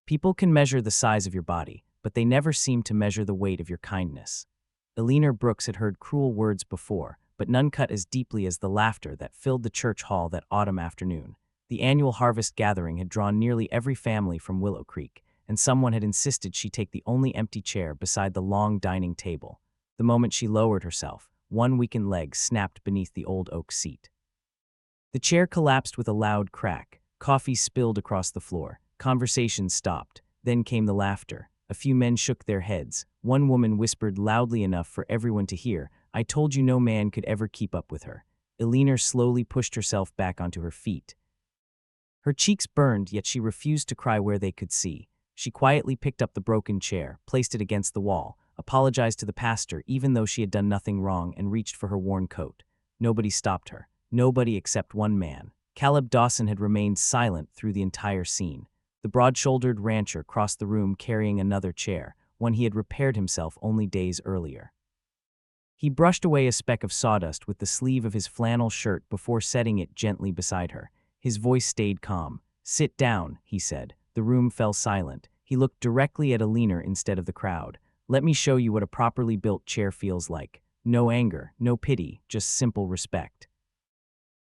People can measure the size of your body, but they never seem to measure the weight of your kindness. Eleanor Brooks had heard cruel words before, but none cut as deeply as the laughter that filled the church hall that autumn afternoon. The annual harvest gathering had drawn nearly every family from Willow Creek, and someone had insisted she take the only empty chair beside the long dining table. The moment she lowered herself, one weakened leg snapped beneath the old oak seat. The chair collapsed with a loud crack. Coffee spilled across the floor. Conversation stopped. Then came the laughter. A few men shook their heads. One woman whispered loudly enough for everyone to hear, "I told you no man could ever keep up with her." Eleanor slowly pushed herself back onto her feet. Her cheeks burned, yet she refused to cry where they could see. She quietly picked up the broken chair, placed it against the wall, apologized to the pastor even though she had done nothing wrong, and reached for her worn coat. Nobody stopped her. Nobody except one man. Caleb Dawson had remained silent through the entire scene. The broad-shouldered rancher crossed the room carrying another chair, one he had repaired himself only days earlier. He brushed away a speck of sawdust with the sleeve of his flannel shirt before setting it gently beside her. His voice stayed calm. "Sit down," he said. The room fell silent. He looked directly at Eleanor instead of the crowd. "Let me show you what a properly built chair feels like. No anger, no pity, just simple respect."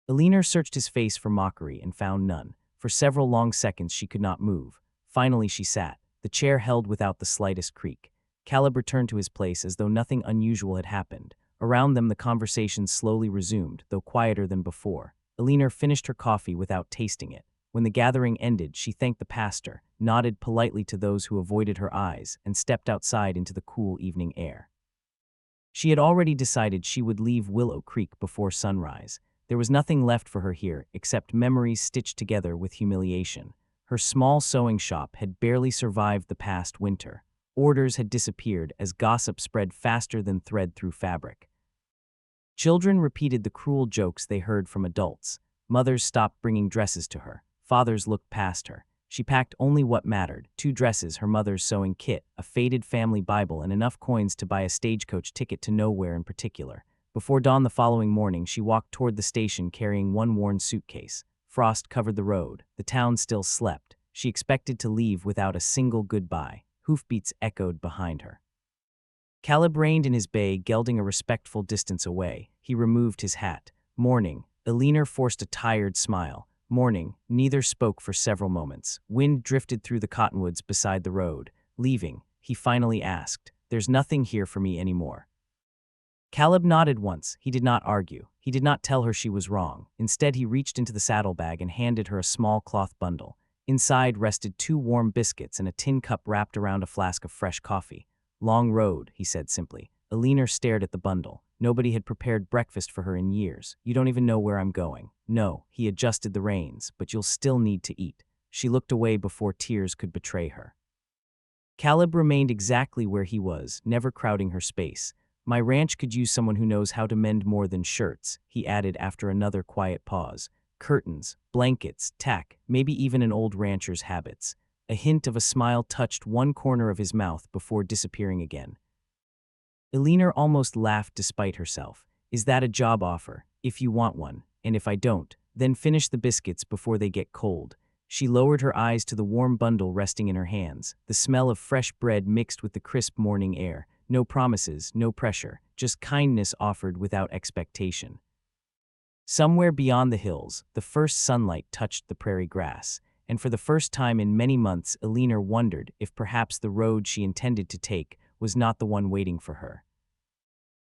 Eleanor searched his face for mockery and found none. For several long seconds she could not move. Finally she sat, the chair held without the slightest creak. Caleb returned to his place as though nothing unusual had happened. Around them the conversation slowly resumed, though quieter than before. Eleanor finished her coffee without tasting it. When the gathering ended, she thanked the pastor, nodded politely to those who avoided her eyes, and stepped outside into the cool evening air. She had already decided she would leave Willow Creek before sunrise. There was nothing left for her here except memories stitched together with humiliation. Her small sewing shop had barely survived the past winter. Orders had disappeared as gossip spread faster than thread through fabric. Children repeated the cruel jokes they heard from adults. Mothers stopped bringing dresses to her. Fathers looked past her. She packed only what mattered: 2 dresses, her mother's sewing kit, a faded family Bible, and enough coins to buy a stagecoach ticket to nowhere in particular. Before dawn the following morning, she walked toward the station carrying one worn suitcase. Frost covered the road. The town still slept. She expected to leave without a single goodbye. Hoofbeats echoed behind her. Caleb reined in his bay, gelding a respectful distance away. He removed his hat. "Morning." Eleanor forced a tired smile. "Morning." Neither spoke for several moments. Wind drifted through the cottonwoods beside the road. "Leaving?" he finally asked. "There's nothing here for me anymore." Caleb nodded once. He did not argue. He did not tell her she was wrong. Instead, he reached into the saddlebag and handed her a small cloth bundle. Inside rested 2 warm biscuits and a tin cup wrapped around a flask of fresh coffee. "Long road," he said simply. Eleanor stared at the bundle. Nobody had prepared breakfast for her in years. "You don't even know where I'm going." "No," he adjusted the reins, "but you'll still need to eat." She looked away before tears could betray her. Caleb remained exactly where he was, never crowding her space. "My ranch could use someone who knows how to mend more than shirts," he added after another quiet pause. "Curtains, blankets, tack, maybe even an old rancher's habits." A hint of a smile touched one corner of his mouth before disappearing again. Eleanor almost laughed despite herself. "Is that a job offer? If you want one, and if I don't, then finish the biscuits before they get cold." She lowered her eyes to the warm bundle resting in her hands. The smell of fresh bread mixed with the crisp morning air. No promises, no pressure, just kindness offered without expectation. Somewhere beyond the hills, the first sunlight touched the prairie grass, and for the first time in many months, Eleanor wondered if perhaps the road she intended to take was not the one waiting for her.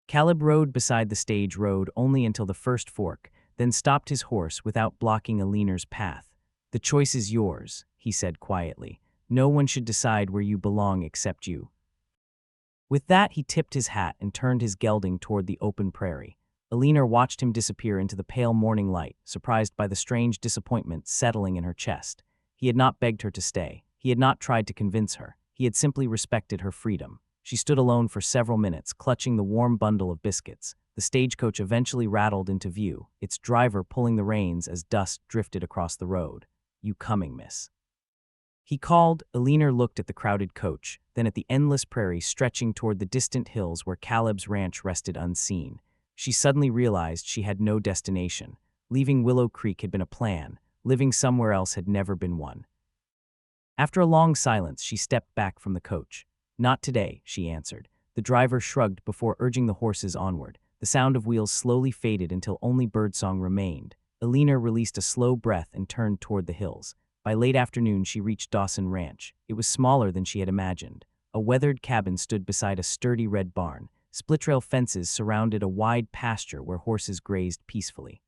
Caleb rode beside the stage road only until the first fork, then stopped his horse without blocking Eleanor's path. "The choice is yours," he said quietly. "No one should decide where you belong except you." With that, he tipped his hat and turned his gelding toward the open prairie. Eleanor watched him disappear into the pale morning light, surprised by the strange disappointment settling in her chest. He had not begged her to stay. He had not tried to convince her. He had simply respected her freedom. She stood alone for several minutes, clutching the warm bundle of biscuits. The stagecoach eventually rattled into view, its driver pulling the reins as dust drifted across the road. "You coming, miss?" he called. Eleanor looked at the crowded coach, then at the endless prairie stretching toward the distant hills where Caleb's ranch rested unseen. She suddenly realized she had no destination. Leaving Willow Creek had been a plan. Living somewhere else had never been one. After a long silence, she stepped back from the coach. "Not today," she answered. The driver shrugged before urging the horses onward. The sound of wheels slowly faded until only birdsong remained. Alina released a slow breath and turned toward the hills. By late afternoon, she reached Dawson Ranch. It was smaller than she had imagined. A weathered cabin stood beside a sturdy red barn. Split-rail fences surrounded a wide pasture where horses grazed peacefully.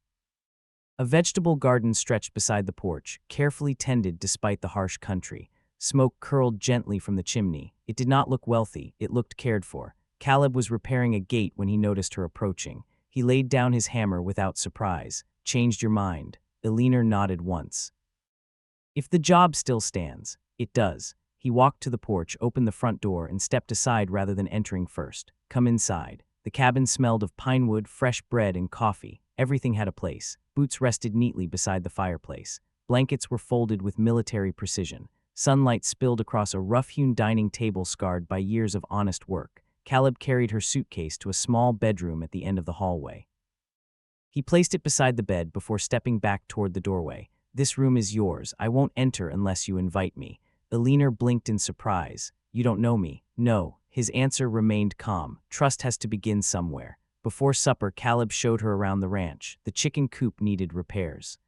A vegetable garden stretched beside the porch, carefully tended despite the harsh country. Smoke curled gently from the chimney. It did not look wealthy, it looked cared for. Caleb was repairing a gate when he noticed her approaching. He laid down his hammer without surprise. "Changed your mind?" Alina nodded once. "If the job still stands." "It does." He walked to the porch, opened the front door, and stepped aside rather than entering first. "Come inside." The cabin smelled of pine wood, fresh bread, and coffee. Everything had a place. Boots rested neatly beside the fireplace. Blankets were folded with military precision. Sunlight spilled across a rough-hewn dining table scarred by years of honest work. Caleb carried her suitcase to a small bedroom at the end of the hallway. He placed it beside the bed before stepping back toward the doorway. "This room is yours. I won't enter unless you invite me." Alina blinked in surprise. "You don't know me." "No." His answer remained calm. "Trust has to begin somewhere." Before supper, Caleb showed her around the ranch. The chicken coop needed repairs.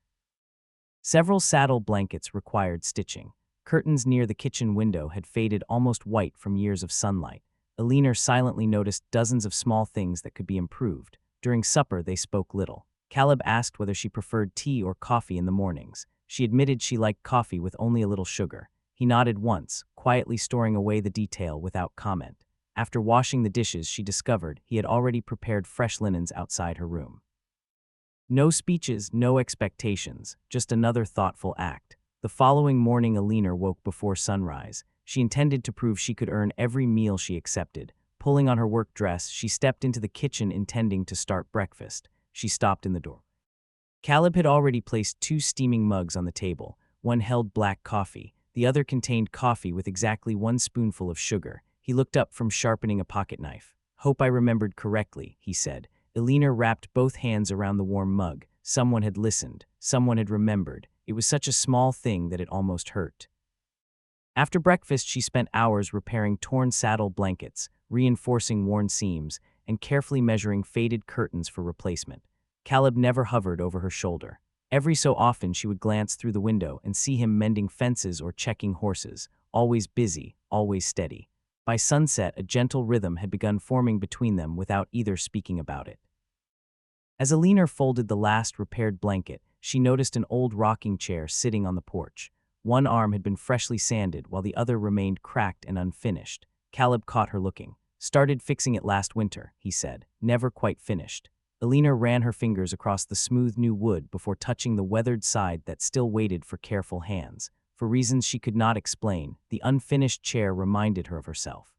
Several saddle blankets required stitching. Curtains near the kitchen window had faded almost white from years of sunlight. Alina silently noticed dozens of small things that could be improved. During supper, they spoke little. Caleb asked whether she preferred tea or coffee in the mornings. She admitted she liked coffee with only a little sugar. He nodded once, quietly storing away the detail without comment. After washing the dishes, she discovered he had already prepared fresh linens outside her room. No speeches, no expectations, just another thoughtful act. The following morning, Alina woke before sunrise. She intended to prove she could earn every meal she accepted. Pulling on her work dress, she stepped into the kitchen intending to start breakfast. She stopped in the door. Caleb had already placed 2 steaming mugs on the table. One held black coffee. The other contained coffee with exactly 1 spoonful of sugar. He looked up from sharpening a pocket knife. "Hope I remembered correctly," he said. Alina wrapped both hands around the warm mug. Someone had listened. Someone had remembered. It was such a small thing that it almost hurt. After breakfast, she spent hours repairing torn saddle blankets, reinforcing worn seams, and carefully measuring faded curtains for replacement. Caleb never hovered over her shoulder. Every so often, she would glance through the window and see him mending fences or checking horses, always busy, always steady. By sunset, a gentle rhythm had begun forming between them without either speaking about it. As Alina folded the last repaired blanket, she noticed an old rocking chair sitting on the porch. One arm had been freshly sanded while the other remained cracked and unfinished. Caleb caught her looking. "Started fixing it last winter," he said. "Never quite finished." Alina ran her fingers across the smooth new wood before touching the weathered side that still waited for careful hands. For reasons she could not explain, the unfinished chair reminded her of herself.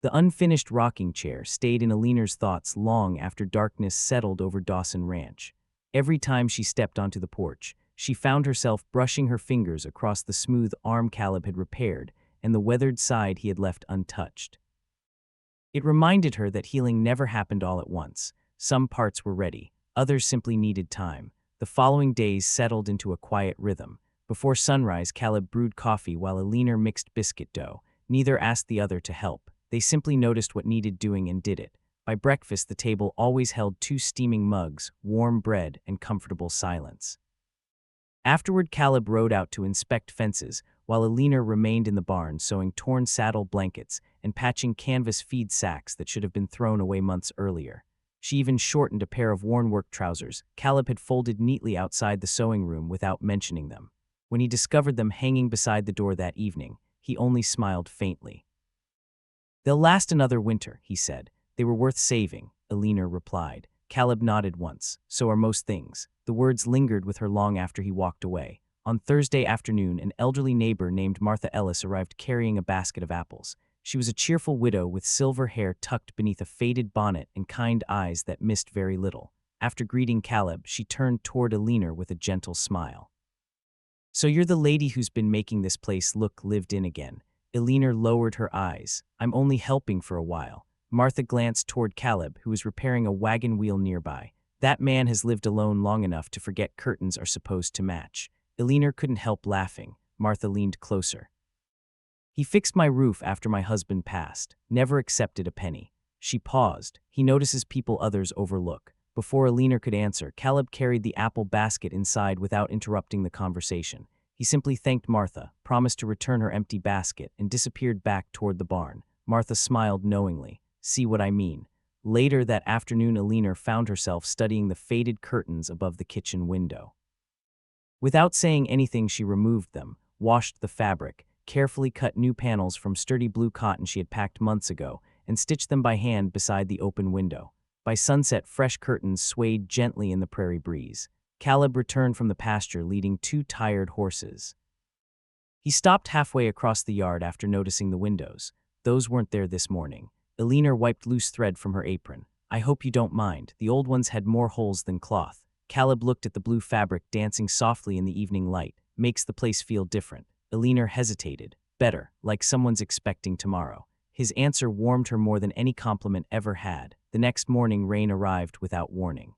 The unfinished rocking chair stayed in Alina's thoughts long after darkness settled over Dawson Ranch. Every time she stepped onto the porch, she found herself brushing her fingers across the smooth arm Caleb had repaired and the weathered side he had left untouched. It reminded her that healing never happened all at once. Some parts were ready, others simply needed time. The following days settled into a quiet rhythm. Before sunrise, Caleb brewed coffee while Alina mixed biscuit dough. Neither asked the other to help. They simply noticed what needed doing and did it. By breakfast, the table always held 2 steaming mugs, warm bread, and comfortable silence. Afterward, Caleb rode out to inspect fences, while Alina remained in the barn sewing torn saddle blankets and patching canvas feed sacks that should have been thrown away months earlier. She even shortened a pair of worn work trousers Caleb had folded neatly outside the sewing room without mentioning them. When he discovered them hanging beside the door that evening, he only smiled faintly. "They'll last another winter," he said. "They were worth saving," Alina replied. Caleb nodded once. "So are most things." The words lingered with her long after he walked away. On Thursday afternoon, an elderly neighbor named Martha Ellis arrived carrying a basket of apples. She was a cheerful widow with silver hair tucked beneath a faded bonnet and kind eyes that missed very little. After greeting Caleb, she turned toward Alina with a gentle smile. "So you're the lady who's been making this place look lived in again." Alina lowered her eyes. "I'm only helping for a while." Martha glanced toward Caleb, who was repairing a wagon wheel nearby. "That man has lived alone long enough to forget curtains are supposed to match." Alina couldn't help laughing. Martha leaned closer. He fixed my roof after my husband passed, never accepted a penny. She paused. He notices people others overlook. Before Alina could answer, Caleb carried the apple basket inside without interrupting the conversation. He simply thanked Martha, promised to return her empty basket, and disappeared back toward the barn. Martha smiled knowingly. See what I mean? Later that afternoon, Alina found herself studying the faded curtains above the kitchen window. Without saying anything, she removed them, washed the fabric, carefully cut new panels from sturdy blue cotton she had packed months ago, and stitched them by hand beside the open window. By sunset, fresh curtains swayed gently in the prairie breeze. Caleb returned from the pasture leading 2 tired horses. He stopped halfway across the yard after noticing the windows. Those weren't there this morning. Alina wiped loose thread from her apron. I hope you don't mind. The old ones had more holes than cloth. Caleb looked at the blue fabric dancing softly in the evening light. Makes the place feel different. Alina hesitated. Better, like someone's expecting tomorrow. His answer warmed her more than any compliment ever had. The next morning, rain arrived without warning.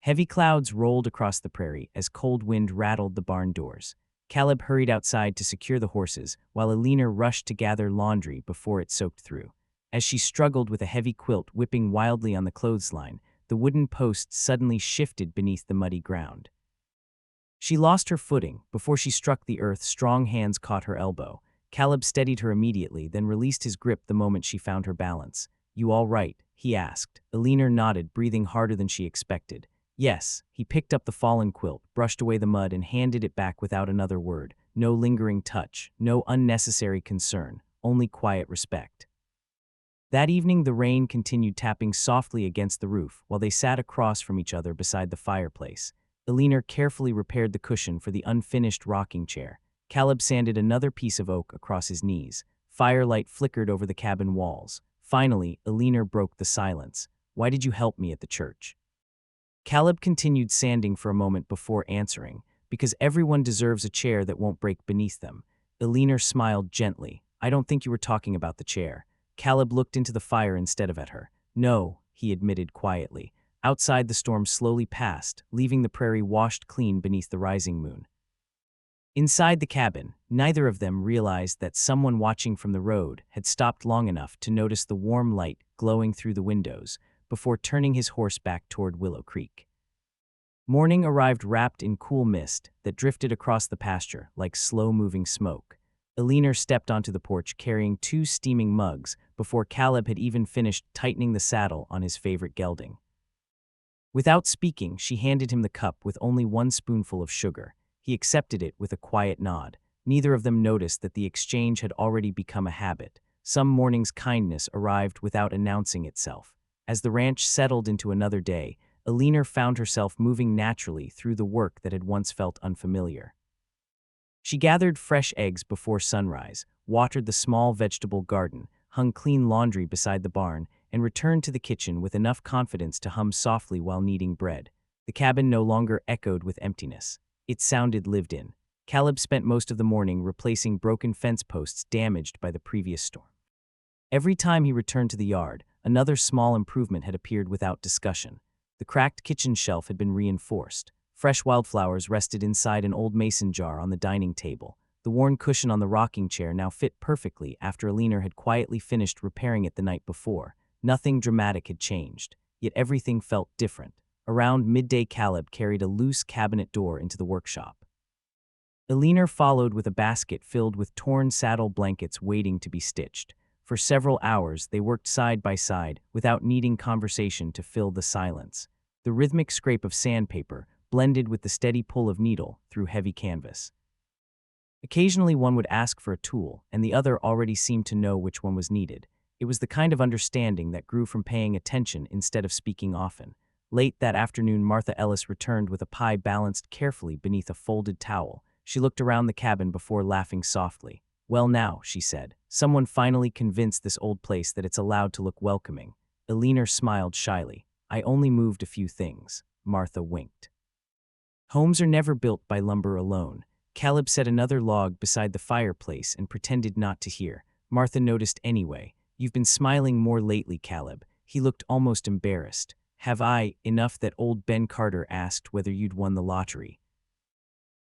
Heavy clouds rolled across the prairie as cold wind rattled the barn doors. Caleb hurried outside to secure the horses, while Alina rushed to gather laundry before it soaked through. As she struggled with a heavy quilt whipping wildly on the clothesline, the wooden post suddenly shifted beneath the muddy ground. She lost her footing. Before she struck the earth, strong hands caught her elbow. Caleb steadied her immediately, then released his grip the moment she found her balance. You all right? He asked. Alina nodded, breathing harder than she expected. Yes. He picked up the fallen quilt, brushed away the mud, and handed it back without another word. No lingering touch, no unnecessary concern, only quiet respect. That evening, the rain continued tapping softly against the roof while they sat across from each other beside the fireplace. Alina carefully repaired the cushion for the unfinished rocking chair. Caleb sanded another piece of oak across his knees. Firelight flickered over the cabin walls. Finally, Alina broke the silence. Why did you help me at the church? Caleb continued sanding for a moment before answering. Because everyone deserves a chair that won't break beneath them. Alina smiled gently. I don't think you were talking about the chair. Caleb looked into the fire instead of at her. No, he admitted quietly. Outside, the storm slowly passed, leaving the prairie washed clean beneath the rising moon. Inside the cabin, neither of them realized that someone watching from the road had stopped long enough to notice the warm light glowing through the windows before turning his horse back toward Willow Creek. Morning arrived wrapped in cool mist that drifted across the pasture like slow-moving smoke. Alina stepped onto the porch carrying 2 steaming mugs before Caleb had even finished tightening the saddle on his favorite gelding. Without speaking, she handed him the cup with only 1 spoonful of sugar. He accepted it with a quiet nod. Neither of them noticed that the exchange had already become a habit. Some morning's kindness arrived without announcing itself. As the ranch settled into another day, Alina found herself moving naturally through the work that had once felt unfamiliar. She gathered fresh eggs before sunrise, watered the small vegetable garden, hung clean laundry beside the barn, and returned to the kitchen with enough confidence to hum softly while kneading bread. The cabin no longer echoed with emptiness. It sounded lived in. Caleb spent most of the morning replacing broken fence posts damaged by the previous storm. Every time he returned to the yard, another small improvement had appeared without discussion. The cracked kitchen shelf had been reinforced. Fresh wildflowers rested inside an old mason jar on the dining table. The worn cushion on the rocking chair now fit perfectly after Alina had quietly finished repairing it the night before. Nothing dramatic had changed, yet everything felt different. Around midday, Caleb carried a loose cabinet door into the workshop. Alina followed with a basket filled with torn saddle blankets waiting to be stitched. For several hours, they worked side by side without needing conversation to fill the silence. The rhythmic scrape of sandpaper blended with the steady pull of needle through heavy canvas. Occasionally, one would ask for a tool, and the other already seemed to know which one was needed. It was the kind of understanding that grew from paying attention instead of speaking often. Late that afternoon, Martha Ellis returned with a pie balanced carefully beneath a folded towel. She looked around the cabin before laughing softly. Well now, she said, someone finally convinced this old place that it's allowed to look welcoming. Alina smiled shyly. I only moved a few things. Martha winked. Homes are never built by lumber alone. Caleb set another log beside the fireplace and pretended not to hear. Martha noticed anyway. You've been smiling more lately, Caleb. He looked almost embarrassed. Have I? Enough that old Ben Carter asked whether you'd won the lottery.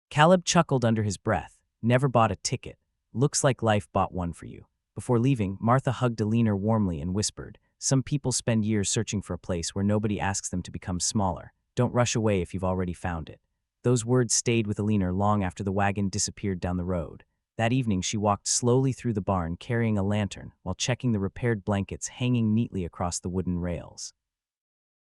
Caleb chuckled under his breath. Never bought a ticket. Looks like life bought one for you. Before leaving, Martha hugged Alina warmly and whispered, some people spend years searching for a place where nobody asks them to become smaller. Don't rush away if you've already found it. Those words stayed with Alina long after the wagon disappeared down the road. That evening, she walked slowly through the barn carrying a lantern while checking the repaired blankets hanging neatly across the wooden rails.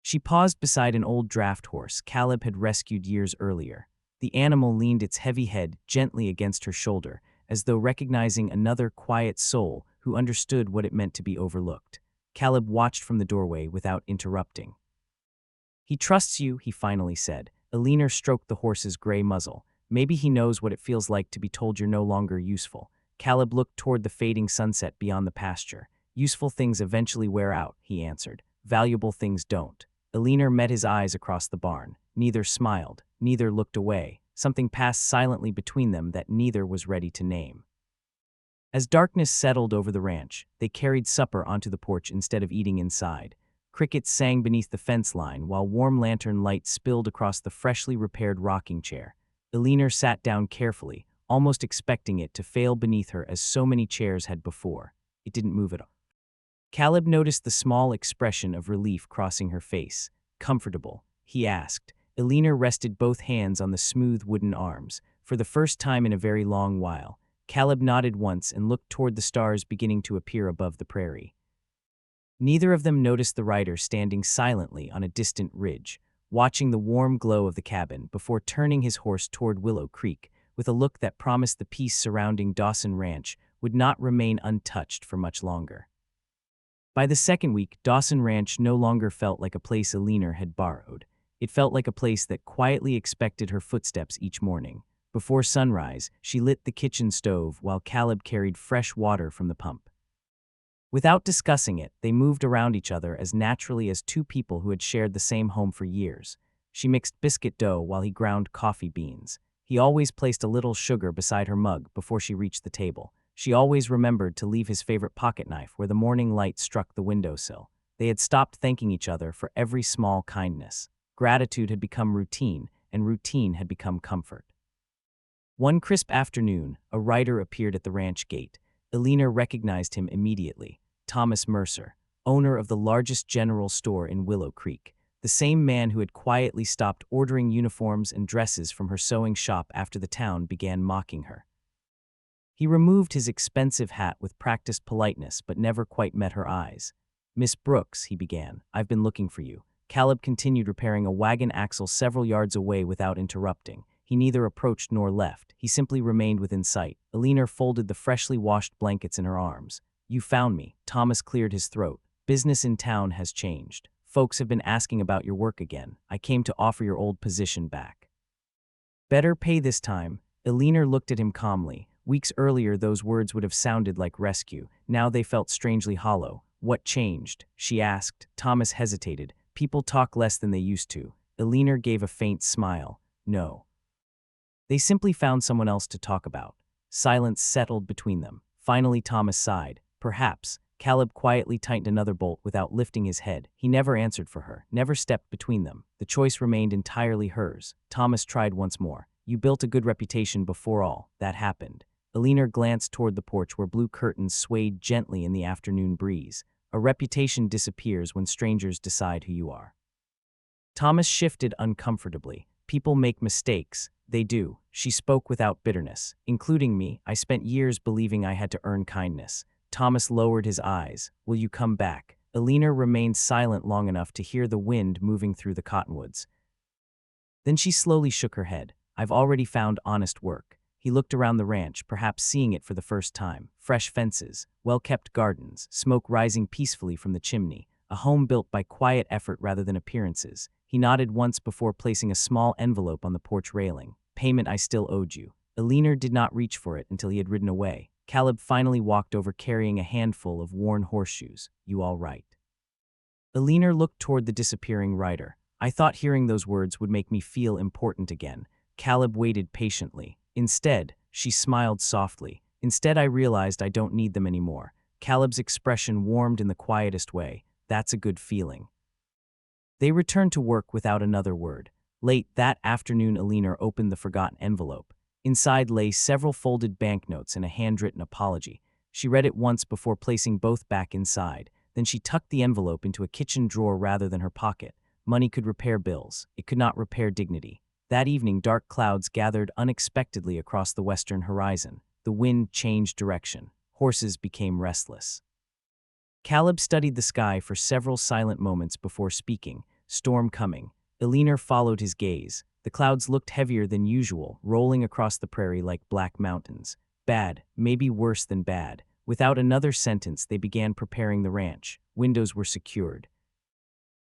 She paused beside an old draft horse Caleb had rescued years earlier. The animal leaned its heavy head gently against her shoulder, as though recognizing another quiet soul who understood what it meant to be overlooked. Caleb watched from the doorway without interrupting. He trusts you, he finally said. Alina stroked the horse's gray muzzle. Maybe he knows what it feels like to be told you're no longer useful. Caleb looked toward the fading sunset beyond the pasture. Useful things eventually wear out, he answered. Valuable things don't. Alina met his eyes across the barn. Neither smiled, neither looked away. Something passed silently between them that neither was ready to name. As darkness settled over the ranch, they carried supper onto the porch instead of eating inside. Crickets sang beneath the fence line while warm lantern light spilled across the freshly repaired rocking chair. Alina sat down carefully, almost expecting it to fail beneath her as so many chairs had before. It didn't move at all. Caleb noticed the small expression of relief crossing her face. Comfortable? He asked. Alina rested both hands on the smooth wooden arms. For the first time in a very long while, Caleb nodded once and looked toward the stars beginning to appear above the prairie. Neither of them noticed the rider standing silently on a distant ridge, watching the warm glow of the cabin before turning his horse toward Willow Creek, with a look that promised the peace surrounding Dawson Ranch would not remain untouched for much longer. By the second week, Dawson Ranch no longer felt like a place Alina had borrowed. It felt like a place that quietly expected her footsteps each morning. Before sunrise, she lit the kitchen stove while Caleb carried fresh water from the pump. Without discussing it, they moved around each other as naturally as two people who had shared the same home for years. She mixed biscuit dough while he ground coffee beans. He always placed a little sugar beside her mug before she reached the table. She always remembered to leave his favorite pocket knife where the morning light struck the windowsill. They had stopped thanking each other for every small kindness. Gratitude had become routine, and routine had become comfort. One crisp afternoon, a rider appeared at the ranch gate. Alina recognized him immediately. Thomas Mercer, owner of the largest general store in Willow Creek, the same man who had quietly stopped ordering uniforms and dresses from her sewing shop after the town began mocking her. He removed his expensive hat with practiced politeness but never quite met her eyes. "Miss Brooks," he began, "I've been looking for you." Caleb continued repairing a wagon axle several yards away without interrupting. He neither approached nor left. He simply remained within sight. Alina folded the freshly washed blankets in her arms. "You found me." Thomas cleared his throat. "Business in town has changed. Folks have been asking about your work again. I came to offer your old position back." "Better pay this time." Alina looked at him calmly. Weeks earlier, those words would have sounded like rescue. Now they felt strangely hollow. "What changed?" she asked. Thomas hesitated. "People talk less than they used to." Alina gave a faint smile. "No. They simply found someone else to talk about." Silence settled between them. Finally, Thomas sighed. "Perhaps." Caleb quietly tightened another bolt without lifting his head. He never answered for her, never stepped between them. The choice remained entirely hers. Thomas tried once more. "You built a good reputation before all that happened." Alina glanced toward the porch where blue curtains swayed gently in the afternoon breeze. "A reputation disappears when strangers decide who you are." Thomas shifted uncomfortably. "People make mistakes." "They do." She spoke without bitterness. "Including me. I spent years believing I had to earn kindness." Thomas lowered his eyes. "Will you come back?" Alina remained silent long enough to hear the wind moving through the cottonwoods. Then she slowly shook her head. "I've already found honest work." He looked around the ranch, perhaps seeing it for the first time. Fresh fences, well-kept gardens, smoke rising peacefully from the chimney. A home built by quiet effort rather than appearances. He nodded once before placing a small envelope on the porch railing. "Payment I still owed you." Alina did not reach for it until he had ridden away. Caleb finally walked over carrying a handful of worn horseshoes. "You all right?" Alina looked toward the disappearing rider. "I thought hearing those words would make me feel important again." Caleb waited patiently. Instead, she smiled softly. "Instead, I realized I don't need them anymore." Caleb's expression warmed in the quietest way. "That's a good feeling." They returned to work without another word. Late that afternoon, Alina opened the forgotten envelope. Inside lay several folded banknotes and a handwritten apology. She read it once before placing both back inside. Then she tucked the envelope into a kitchen drawer rather than her pocket. Money could repair bills. It could not repair dignity. That evening, dark clouds gathered unexpectedly across the western horizon. The wind changed direction. Horses became restless. Caleb studied the sky for several silent moments before speaking. Storm coming. Elinor followed his gaze. The clouds looked heavier than usual, rolling across the prairie like black mountains. Bad, maybe worse than bad. Without another sentence, they began preparing the ranch. Windows were secured.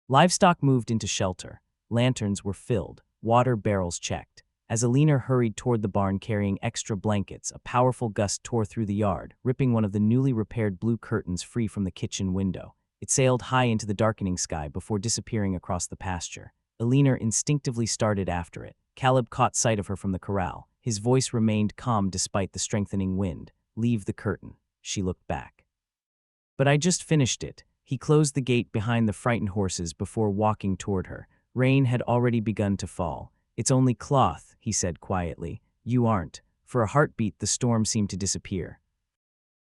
Livestock moved into shelter. Lanterns were filled. Water barrels checked. As Elinor hurried toward the barn carrying extra blankets, a powerful gust tore through the yard, ripping one of the newly repaired blue curtains free from the kitchen window. It sailed high into the darkening sky before disappearing across the pasture. Elinor instinctively started after it. Caleb caught sight of her from the corral. His voice remained calm despite the strengthening wind. "Leave the curtain." She looked back. "But I just finished it." He closed the gate behind the frightened horses before walking toward her. Rain had already begun to fall. "It's only cloth," he said quietly. "You aren't." For a heartbeat, the storm seemed to disappear.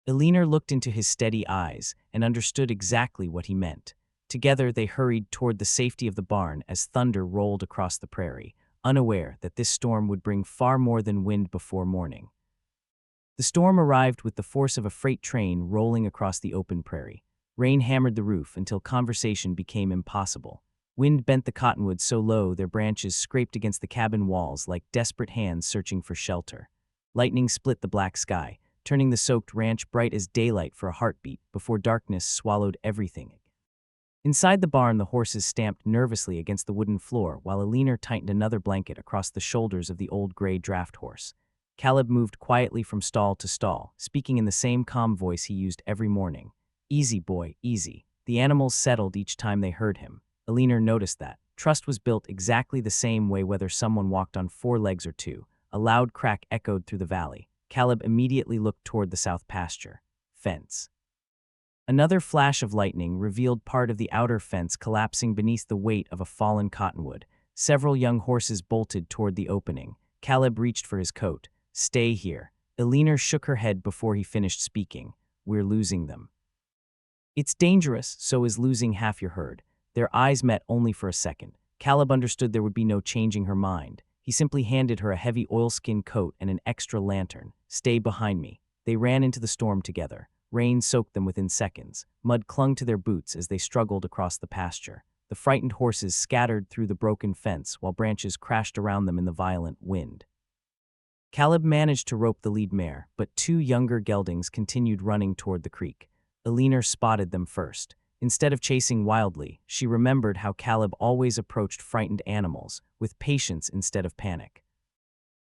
Elinor looked into his steady eyes and understood exactly what he meant. Together, they hurried toward the safety of the barn as thunder rolled across the prairie, unaware that this storm would bring far more than wind before morning. The storm arrived with the force of a freight train rolling across the open prairie. Rain hammered the roof until conversation became impossible. Wind bent the cottonwoods so low their branches scraped against the cabin walls like desperate hands searching for shelter. Lightning split the black sky, turning the soaked ranch bright as daylight for a heartbeat before darkness swallowed everything. Inside the barn, the horses stamped nervously against the wooden floor while Elinor tightened another blanket across the shoulders of the old gray draft horse. Caleb moved quietly from stall to stall, speaking in the same calm voice he used every morning. "Easy, boy, easy." The animals settled each time they heard him. Elinor noticed that. Trust was built exactly the same way whether someone walked on 4 legs or 2. A loud crack echoed through the valley. Caleb immediately looked toward the south pasture. Fence. Another flash of lightning revealed part of the outer fence collapsing beneath the weight of a fallen cottonwood. Several young horses bolted toward the opening. Caleb reached for his coat. "Stay here." Elinor shook her head before he finished speaking. "We're losing them." "It's dangerous, so is losing half your herd." Their eyes met only for a second. Caleb understood there would be no changing her mind. He simply handed her a heavy oilskin coat and an extra lantern. "Stay behind me." They ran into the storm together. Rain soaked them within seconds. Mud clung to their boots as they struggled across the pasture. The frightened horses scattered through the broken fence while branches crashed around them in the violent wind. Caleb managed to rope the lead mare, but 2 younger geldings continued running toward the creek. Elinor spotted them first. Instead of chasing wildly, she remembered how Caleb always approached frightened animals, with patience instead of panic.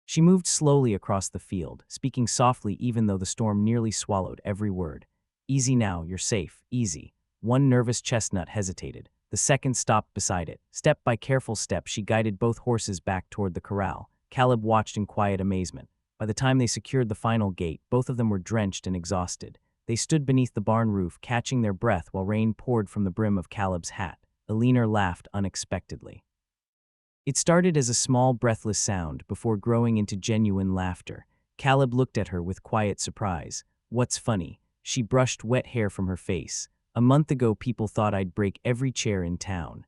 She moved slowly across the field, speaking softly even though the storm nearly swallowed every word. "Easy now, you're safe, easy." One nervous chestnut hesitated. The second stopped beside it. Step by careful step, she guided both horses back toward the corral. Caleb watched in quiet amazement. By the time they secured the final gate, both of them were drenched and exhausted. They stood beneath the barn roof, catching their breath while rain poured from the brim of Caleb's hat. Elinor laughed unexpectedly. It started as a small, breathless sound before growing into genuine laughter. Caleb looked at her with quiet surprise. "What's funny?" She brushed wet hair from her face. "A month ago, people thought I'd break every chair in town."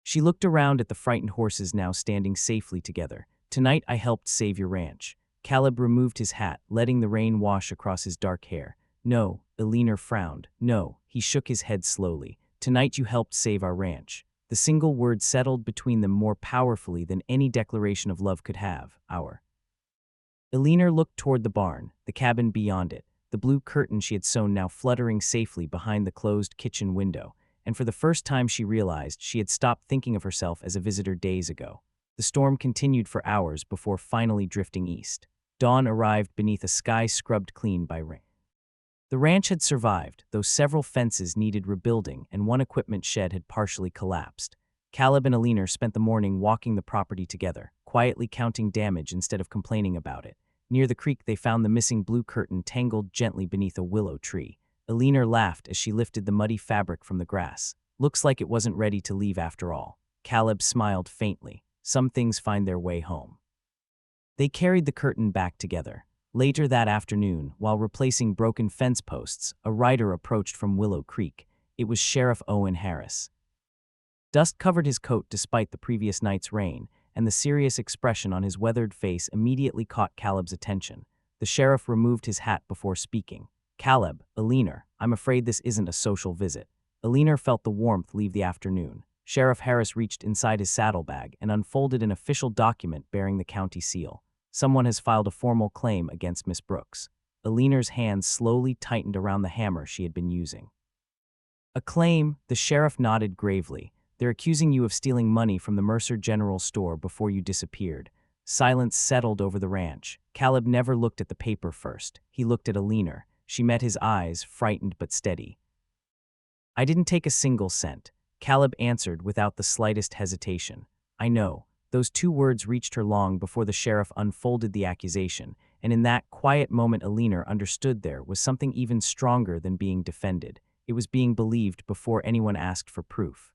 She looked around at the frightened horses now standing safely together. "Tonight I helped save your ranch." Caleb removed his hat, letting the rain wash across his dark hair. "No," Elinor frowned. "No." He shook his head slowly. "Tonight you helped save our ranch." The single word settled between them more powerfully than any declaration of love could have. "Our." Elinor looked toward the barn, the cabin beyond it, the blue curtain she had sewn now fluttering safely behind the closed kitchen window, and for the first time she realized she had stopped thinking of herself as a visitor days ago. The storm continued for hours before finally drifting east. Dawn arrived beneath a sky scrubbed clean by rain. The ranch had survived, though several fences needed rebuilding and one equipment shed had partially collapsed. Caleb and Elinor spent the morning walking the property together, quietly counting damage instead of complaining about it. Near the creek, they found the missing blue curtain tangled gently beneath a willow tree. Elinor laughed as she lifted the muddy fabric from the grass. "Looks like it wasn't ready to leave after all." Caleb smiled faintly. "Some things find their way home." They carried the curtain back together. Later that afternoon, while replacing broken fence posts, a rider approached from Willow Creek. It was Sheriff Owen Harris. Dust covered his coat despite the previous night's rain, and the serious expression on his weathered face immediately caught Caleb's attention. The sheriff removed his hat before speaking. "Caleb, Aliner, I'm afraid this isn't a social visit." Aliner felt the warmth leave the afternoon. Sheriff Harris reached inside his saddlebag and unfolded an official document bearing the county seal. "Someone has filed a formal claim against Miss Brooks." Aliner's hands slowly tightened around the hammer she had been using. "A claim," the sheriff nodded gravely. "They're accusing you of stealing money from the Mercer General Store before you disappeared." Silence settled over the ranch. Caleb never looked at the paper first. He looked at Aliner. She met his eyes, frightened but steady. "I didn't take a single cent," Caleb answered without the slightest hesitation. "I know." Those two words reached her long before the sheriff unfolded the accusation, and in that quiet moment Aliner understood there was something even stronger than being defended. It was being believed before anyone asked for proof.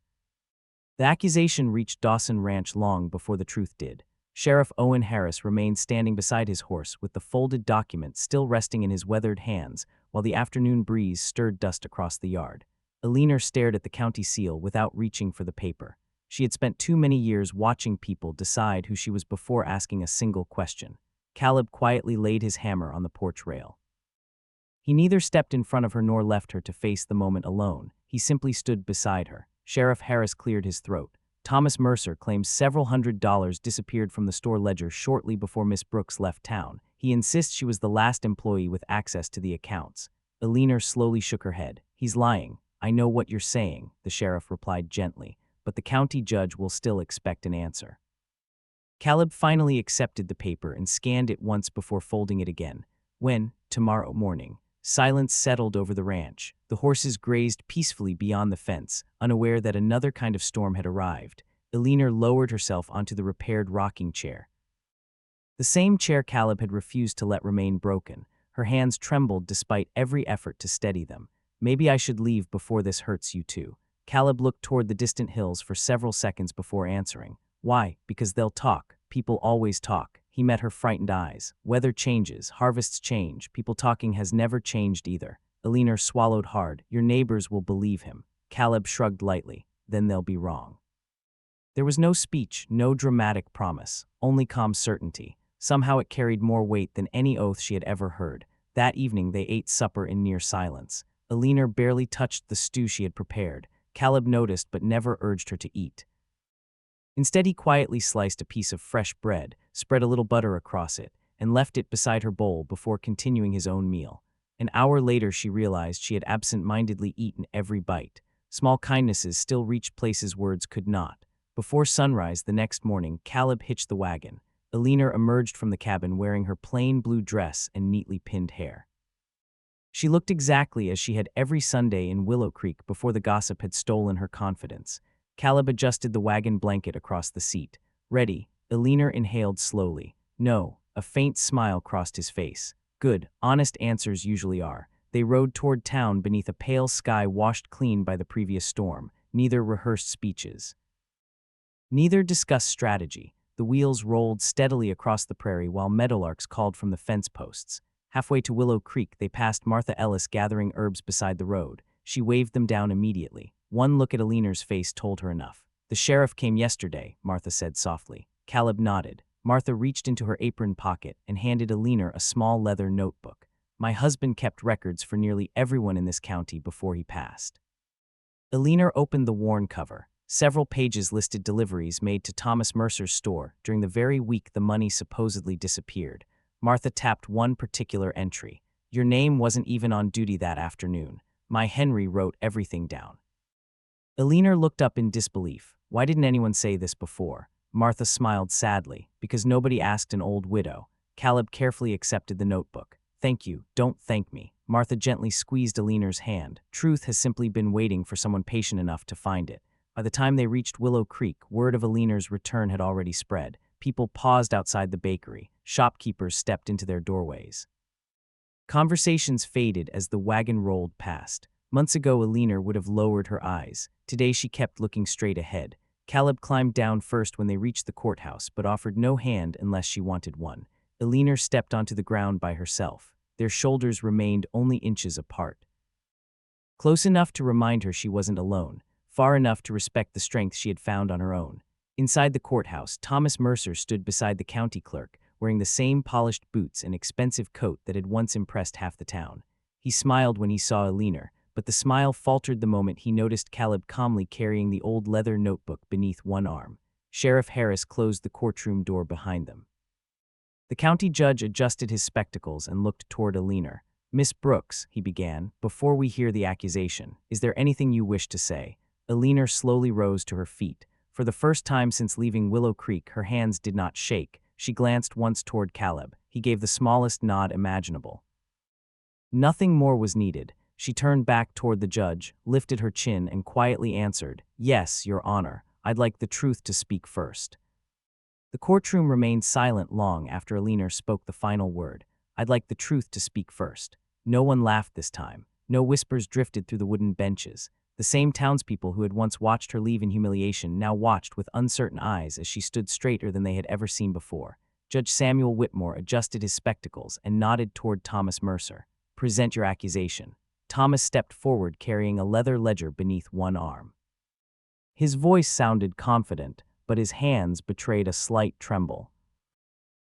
The accusation reached Dawson Ranch long before the truth did. Sheriff Owen Harris remained standing beside his horse with the folded document still resting in his weathered hands while the afternoon breeze stirred dust across the yard. Aliner stared at the county seal without reaching for the paper. She had spent too many years watching people decide who she was before asking a single question. Caleb quietly laid his hammer on the porch rail. He neither stepped in front of her nor left her to face the moment alone. He simply stood beside her. Sheriff Harris cleared his throat. "Thomas Mercer claims several $100s disappeared from the store ledger shortly before Miss Brooks left town. He insists she was the last employee with access to the accounts." Aliner slowly shook her head. "He's lying." "I know what you're saying," the sheriff replied gently, "but the county judge will still expect an answer." Caleb finally accepted the paper and scanned it once before folding it again. When, tomorrow morning, silence settled over the ranch, the horses grazed peacefully beyond the fence, unaware that another kind of storm had arrived. Aliner lowered herself onto the repaired rocking chair. The same chair Caleb had refused to let remain broken. Her hands trembled despite every effort to steady them. "Maybe I should leave before this hurts you too." Caleb looked toward the distant hills for several seconds before answering. "Why? Because they'll talk. People always talk." He met her frightened eyes. "Weather changes, harvests change. People talking has never changed either." Aliner swallowed hard. "Your neighbors will believe him." Caleb shrugged lightly. "Then they'll be wrong." There was no speech, no dramatic promise, only calm certainty. Somehow it carried more weight than any oath she had ever heard. That evening they ate supper in near silence. Aliner barely touched the stew she had prepared. Caleb noticed but never urged her to eat. Instead, he quietly sliced a piece of fresh bread, spread a little butter across it, and left it beside her bowl before continuing his own meal. An hour later, she realized she had absent-mindedly eaten every bite. Small kindnesses still reached places words could not. Before sunrise the next morning, Caleb hitched the wagon. Aliner emerged from the cabin wearing her plain blue dress and neatly pinned hair. She looked exactly as she had every Sunday in Willow Creek before the gossip had stolen her confidence. Caleb adjusted the wagon blanket across the seat. "Ready?" Aliner inhaled slowly. "No." A faint smile crossed his face. "Good. Honest answers usually are." They rode toward town beneath a pale sky washed clean by the previous storm. Neither rehearsed speeches. Neither discussed strategy. The wheels rolled steadily across the prairie while meadowlarks called from the fence posts. Halfway to Willow Creek, they passed Martha Ellis gathering herbs beside the road. She waved them down immediately. One look at Aliner's face told her enough. "The sheriff came yesterday," Martha said softly. Caleb nodded. Martha reached into her apron pocket and handed Aliner a small leather notebook. "My husband kept records for nearly everyone in this county before he passed." Aliner opened the worn cover. Several pages listed deliveries made to Thomas Mercer's store during the very week the money supposedly disappeared. Martha tapped one particular entry. "Your name wasn't even on duty that afternoon. My Henry wrote everything down." Aliner looked up in disbelief. Why didn't anyone say this before? Martha smiled sadly. "Because nobody asked an old widow." Caleb carefully accepted the notebook. "Thank you, don't thank me." Martha gently squeezed Aliner's hand. "Truth has simply been waiting for someone patient enough to find it." By the time they reached Willow Creek, word of Aliner's return had already spread. People paused outside the bakery. Shopkeepers stepped into their doorways. Conversations faded as the wagon rolled past. Months ago, Aliner would have lowered her eyes. Today, she kept looking straight ahead. Caleb climbed down first when they reached the courthouse, but offered no hand unless she wanted one. Eleanor stepped onto the ground by herself. Their shoulders remained only inches apart. Close enough to remind her she wasn't alone, far enough to respect the strength she had found on her own. Inside the courthouse, Thomas Mercer stood beside the county clerk, wearing the same polished boots and expensive coat that had once impressed half the town. He smiled when he saw Eleanor, but the smile faltered the moment he noticed Caleb calmly carrying the old leather notebook beneath one arm. Sheriff Harris closed the courtroom door behind them. The county judge adjusted his spectacles and looked toward Eleanor. "Miss Brooks," he began, "before we hear the accusation, is there anything you wish to say?" Eleanor slowly rose to her feet. For the first time since leaving Willow Creek, her hands did not shake. She glanced once toward Caleb. He gave the smallest nod imaginable. Nothing more was needed. She turned back toward the judge, lifted her chin, and quietly answered, "Yes, Your Honor. I'd like the truth to speak first." The courtroom remained silent long after Eleanor spoke the final word. "I'd like the truth to speak first." No one laughed this time. No whispers drifted through the wooden benches. The same townspeople who had once watched her leave in humiliation now watched with uncertain eyes as she stood straighter than they had ever seen before. Judge Samuel Whitmore adjusted his spectacles and nodded toward Thomas Mercer. "Present your accusation." Thomas stepped forward carrying a leather ledger beneath one arm. His voice sounded confident, but his hands betrayed a slight tremble.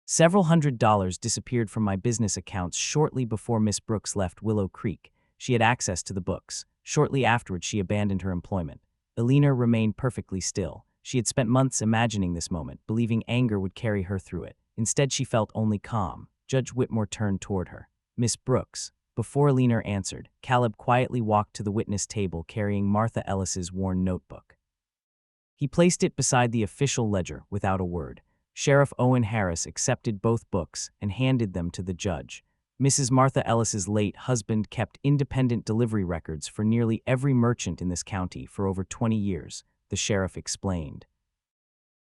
"Several $100s disappeared from my business accounts shortly before Miss Brooks left Willow Creek. She had access to the books. Shortly afterward, she abandoned her employment." Eleanor remained perfectly still. She had spent months imagining this moment, believing anger would carry her through it. Instead, she felt only calm. Judge Whitmore turned toward her. "Miss Brooks." Before Eleanor answered, Caleb quietly walked to the witness table carrying Martha Ellis's worn notebook. He placed it beside the official ledger without a word. Sheriff Owen Harris accepted both books and handed them to the judge. Mrs. Martha Ellis's late husband kept independent delivery records for nearly every merchant in this county for over 20 years, the sheriff explained.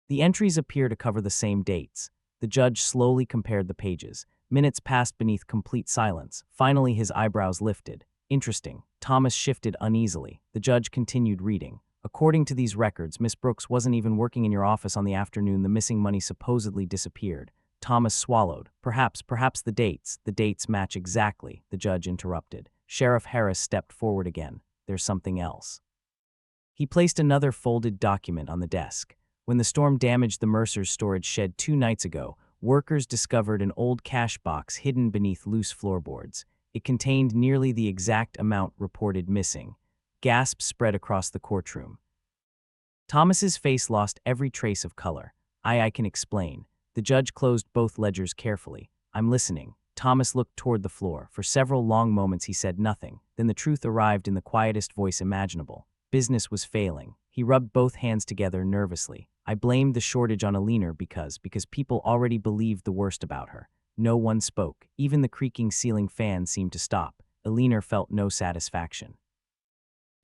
The entries appear to cover the same dates. The judge slowly compared the pages. Minutes passed beneath complete silence. Finally, his eyebrows lifted. "Interesting." Thomas shifted uneasily. The judge continued reading. "According to these records, Miss Brooks wasn't even working in your office on the afternoon the missing money supposedly disappeared." Thomas swallowed. Perhaps the dates match exactly," the judge interrupted. Sheriff Harris stepped forward again. "There's something else." He placed another folded document on the desk. "When the storm damaged the Mercer's storage shed 2 nights ago, workers discovered an old cash box hidden beneath loose floorboards. It contained nearly the exact amount reported missing." Gasps spread across the courtroom. Thomas's face lost every trace of color. I can explain." The judge closed both ledgers carefully. "I'm listening." Thomas looked toward the floor. For several long moments he said nothing. Then the truth arrived in the quietest voice imaginable. Business was failing. He rubbed both hands together nervously. "I blamed the shortage on Eleanor because people already believed the worst about her." No one spoke. Even the creaking ceiling fan seemed to stop. Eleanor felt no satisfaction.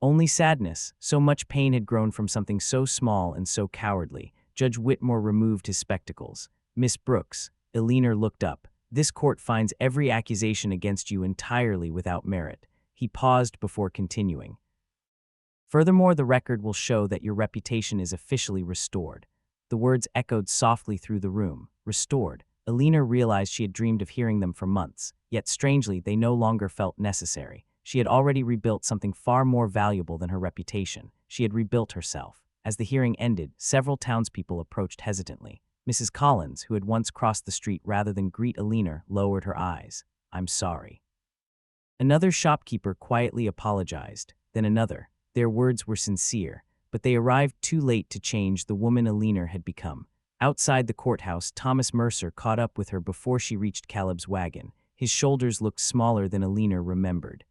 Only sadness. So much pain had grown from something so small and so cowardly. Judge Whitmore removed his spectacles. "Miss Brooks," Eleanor looked up, "this court finds every accusation against you entirely without merit." He paused before continuing. "Furthermore, the record will show that your reputation is officially restored." The words echoed softly through the room. Restored. Eleanor realized she had dreamed of hearing them for months, yet strangely they no longer felt necessary. She had already rebuilt something far more valuable than her reputation. She had rebuilt herself. As the hearing ended, several townspeople approached hesitantly. Mrs. Collins, who had once crossed the street rather than greet Eleanor, lowered her eyes. "I'm sorry." Another shopkeeper quietly apologized, then another. Their words were sincere, but they arrived too late to change the woman Eleanor had become. Outside the courthouse, Thomas Mercer caught up with her before she reached Caleb's wagon. His shoulders looked smaller than Eleanor remembered.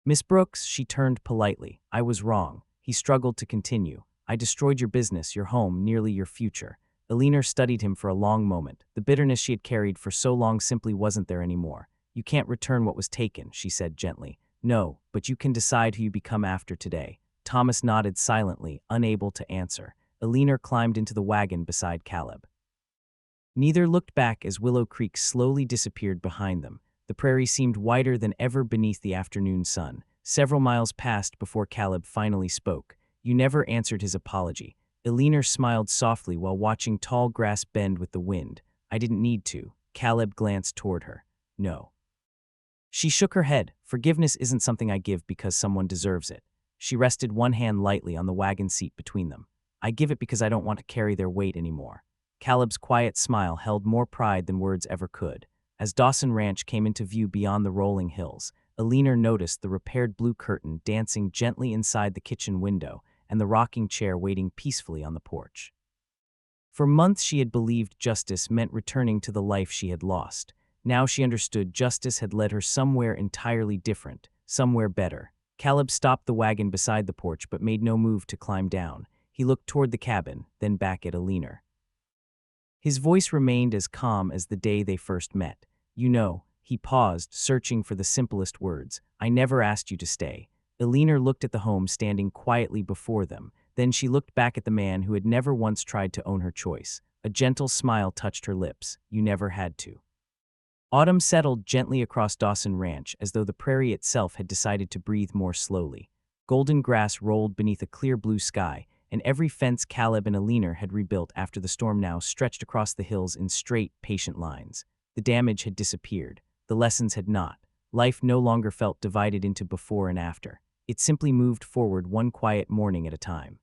"Miss Brooks," she turned politely. "I was wrong." He struggled to continue. "I destroyed your business, your home, nearly your future." Eleanor studied him for a long moment. The bitterness she had carried for so long simply wasn't there anymore. "You can't return what was taken," she said gently. "No, but you can decide who you become after today." Thomas nodded silently, unable to answer. Eleanor climbed into the wagon beside Caleb. Neither looked back as Willow Creek slowly disappeared behind them. The prairie seemed whiter than ever beneath the afternoon sun. Several miles passed before Caleb finally spoke. "You never answered his apology." Eleanor smiled softly while watching tall grass bend with the wind. "I didn't need to." Caleb glanced toward her. No. She shook her head. Forgiveness isn't something I give because someone deserves it. She rested one hand lightly on the wagon seat between them. I give it because I don't want to carry their weight anymore. Caleb's quiet smile held more pride than words ever could. As Dawson Ranch came into view beyond the rolling hills, Alina noticed the repaired blue curtain dancing gently inside the kitchen window and the rocking chair waiting peacefully on the porch. For months she had believed justice meant returning to the life she had lost. Now she understood justice had led her somewhere entirely different, somewhere better. Caleb stopped the wagon beside the porch but made no move to climb down. He looked toward the cabin, then back at Alina. His voice remained as calm as the day they first met. You know, he paused, searching for the simplest words. I never asked you to stay. Alina looked at the home standing quietly before them. Then she looked back at the man who had never once tried to own her choice. A gentle smile touched her lips. You never had to. Autumn settled gently across Dawson Ranch as though the prairie itself had decided to breathe more slowly. Golden grass rolled beneath a clear blue sky, and every fence Caleb and Alina had rebuilt after the storm now stretched across the hills in straight, patient lines. The damage had disappeared. The lessons had not. Life no longer felt divided into before and after. It simply moved forward one quiet morning at a time.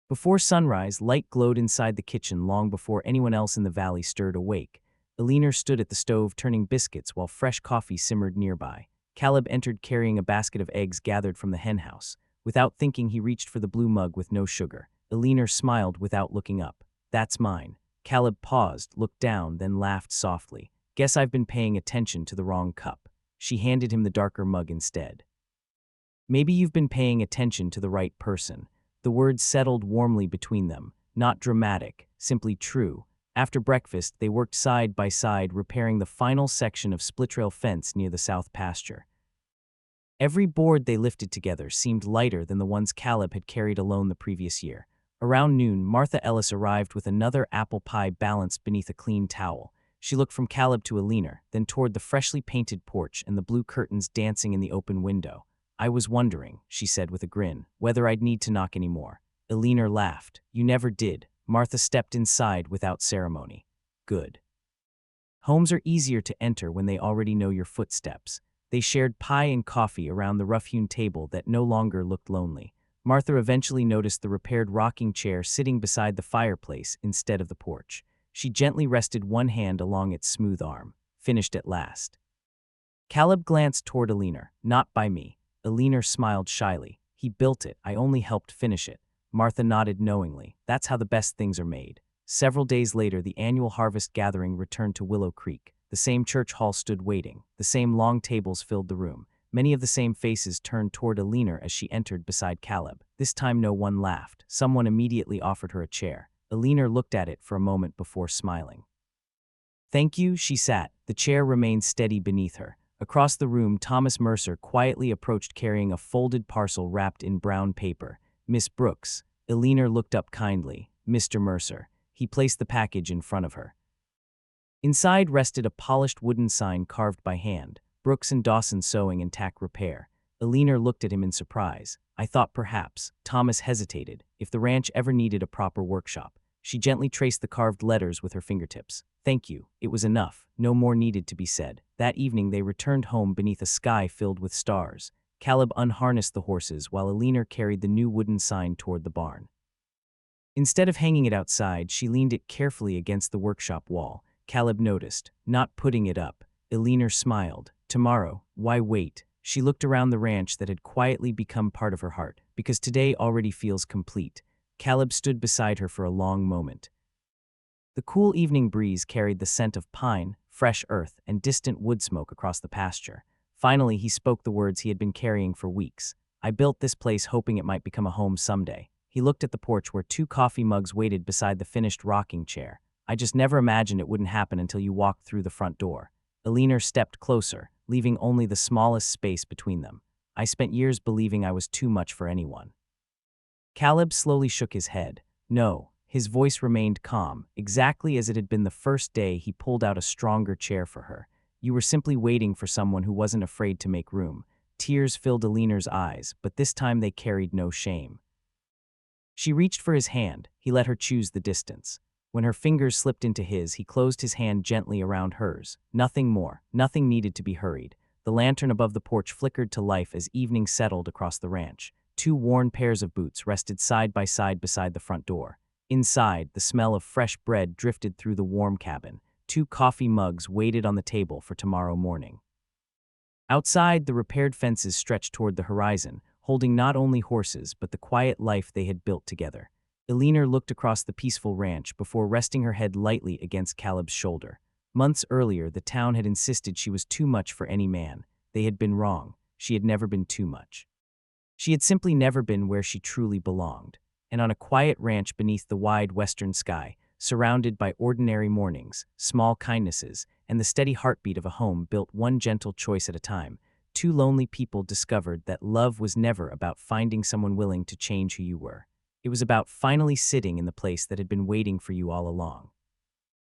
Before sunrise, light glowed inside the kitchen long before anyone else in the valley stirred awake. Alina stood at the stove turning biscuits while fresh coffee simmered nearby. Caleb entered carrying a basket of eggs gathered from the henhouse. Without thinking, he reached for the blue mug with no sugar. Alina smiled without looking up. That's mine. Caleb paused, looked down, then laughed softly. Guess I've been paying attention to the wrong cup. She handed him the darker mug instead. Maybe you've been paying attention to the right person. The words settled warmly between them, not dramatic, simply true. After breakfast, they worked side by side repairing the final section of split-rail fence near the south pasture. Every board they lifted together seemed lighter than the ones Caleb had carried alone the previous year. Around noon, Martha Ellis arrived with another apple pie balanced beneath a clean towel. She looked from Caleb to Alina, then toward the freshly painted porch and the blue curtains dancing in the open window. I was wondering, she said with a grin, whether I'd need to knock any more. Alina laughed. You never did. Martha stepped inside without ceremony. Good. Homes are easier to enter when they already know your footsteps. They shared pie and coffee around the rough-hewn table that no longer looked lonely. Martha eventually noticed the repaired rocking chair sitting beside the fireplace instead of the porch. She gently rested one hand along its smooth arm. Finished at last. Caleb glanced toward Alina. Not by me. Alina smiled shyly. He built it. I only helped finish it. Martha nodded knowingly. That's how the best things are made. Several days later, the annual harvest gathering returned to Willow Creek. The same church hall stood waiting. The same long tables filled the room. Many of the same faces turned toward Alina as she entered beside Caleb. This time no one laughed. Someone immediately offered her a chair. Alina looked at it for a moment before smiling. Thank you, she sat. The chair remained steady beneath her. Across the room, Thomas Mercer quietly approached carrying a folded parcel wrapped in brown paper. Miss Brooks. Alina looked up kindly. Mr. Mercer. He placed the package in front of her. Inside rested a polished wooden sign carved by hand. Brooks and Dawson Sewing and Tack Repair. Alina looked at him in surprise. I thought perhaps. Thomas hesitated. If the ranch ever needed a proper workshop. She gently traced the carved letters with her fingertips. Thank you. It was enough. No more needed to be said. That evening they returned home beneath a sky filled with stars. Caleb unharnessed the horses while Alina carried the new wooden sign toward the barn. Instead of hanging it outside, she leaned it carefully against the workshop wall. Caleb noticed, not putting it up. Alina smiled. Tomorrow, why wait? She looked around the ranch that had quietly become part of her heart, because today already feels complete. Caleb stood beside her for a long moment. The cool evening breeze carried the scent of pine, fresh earth, and distant wood smoke across the pasture. Finally, he spoke the words he had been carrying for weeks. I built this place hoping it might become a home someday. He looked at the porch where 2 coffee mugs waited beside the finished rocking chair. I just never imagined it wouldn't happen until you walked through the front door. Alina stepped closer, leaving only the smallest space between them. I spent years believing I was too much for anyone. Caleb slowly shook his head. No. His voice remained calm, exactly as it had been the first day he pulled out a stronger chair for her. You were simply waiting for someone who wasn't afraid to make room. Tears filled Alina's eyes, but this time they carried no shame. She reached for his hand. He let her choose the distance. When her fingers slipped into his, he closed his hand gently around hers. Nothing more, nothing needed to be hurried. The lantern above the porch flickered to life as evening settled across the ranch. Two worn pairs of boots rested side by side beside the front door. Inside, the smell of fresh bread drifted through the warm cabin. Two coffee mugs waited on the table for tomorrow morning. Outside, the repaired fences stretched toward the horizon, holding not only horses but the quiet life they had built together. Elinor looked across the peaceful ranch before resting her head lightly against Caleb's shoulder. Months earlier, the town had insisted she was too much for any man. They had been wrong. She had never been too much. She had simply never been where she truly belonged. And on a quiet ranch beneath the wide western sky, surrounded by ordinary mornings, small kindnesses, and the steady heartbeat of a home built one gentle choice at a time, two lonely people discovered that love was never about finding someone willing to change who you were. It was about finally sitting in the place that had been waiting for you all along.